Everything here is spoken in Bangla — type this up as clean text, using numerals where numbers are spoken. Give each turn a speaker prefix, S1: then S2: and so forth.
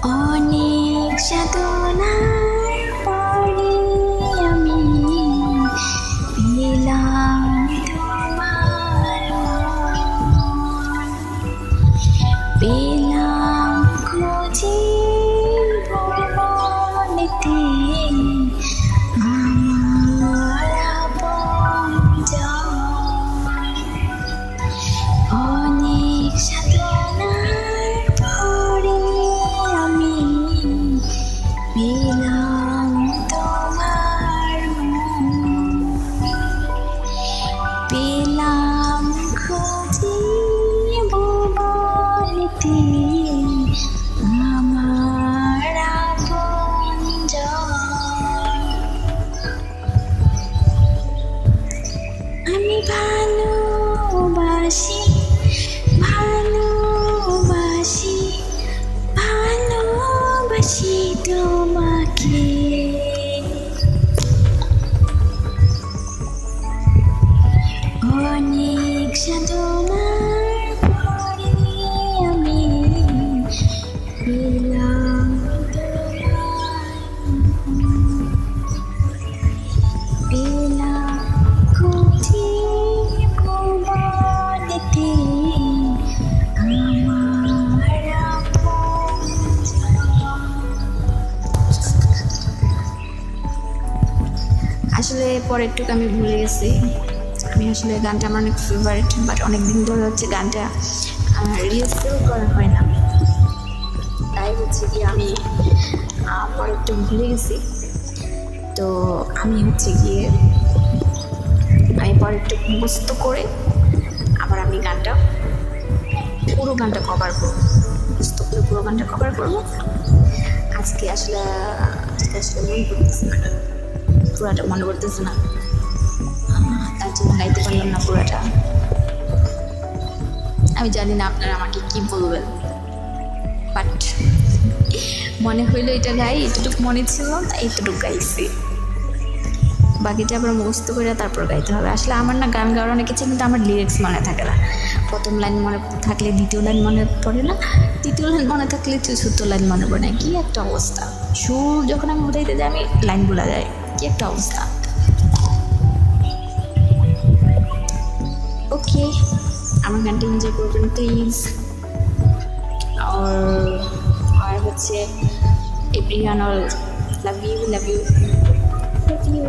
S1: অনেক সাধনার পরে আমি পেলাম তোমার মন। পেলাম খুঁজে ভুবনেতে আমার আপনজন। অনেক সাধনার পরে আমি পেলাম তোমার মন। পেলাম খুঁজে ভুবনেতে আমার আপনজন। আমি ভালোবাসি ভালোবাসি ভালোবাসি তোমাকে। অনেক সাধনার পরে আমি পেলাম পেলাম খুঁজে ভুবনেতে আমার আপনজন। আসলে পরেরটুকু আমি ভুলে গেছি। আমি আসলে গানটা আমার অনেক ফেভারিট, বাট অনেক দিন ধরে হচ্ছে গানটা রিহার্সাল করা হয় না, তাই হচ্ছে কি আমি পরেরটুকু ভুলে গেছি। তো আমি হচ্ছে গিয়ে আমি পরেরটুকু মুখস্থ করে আবার আমি পুরো গানটা কভার করবো, মুখস্থ করে পুরো গানটা কভার করবো। আজকে আসলে মনে করতেছে না, পুরাটা মনে করতেছে না, তার জন্য গাইতে পারলাম না পুরাটা। আমি জানি না আপনারা আমাকে কি বলবেন, বাট মনে হইলো এটা গাই, এতটুকু মনে ছিল তাই এতটুকু গাইছি। বাকিটা আবার মুখস্থ করে তারপর গাইতে হবে। আসলে আমার না গান গাওয়ার অনেক ইচ্ছে, কিন্তু আমার লিরিক্স মনে থাকে না। প্রথম লাইন মনে থাকলে দ্বিতীয় লাইন মনে পড়ে না, তৃতীয় লাইন মনে থাকলে চতুর্থ লাইন মনে পড়ে না। কি একটা অবস্থা! সুর যখন আমি বোঝাইতে যাই আমি লাইন ভুলা যায়, কি একটা অবস্থা। ওকে, আমার গানটা এনজয় করবেন প্লিজ। আর হচ্ছে everyone all love you love you love you.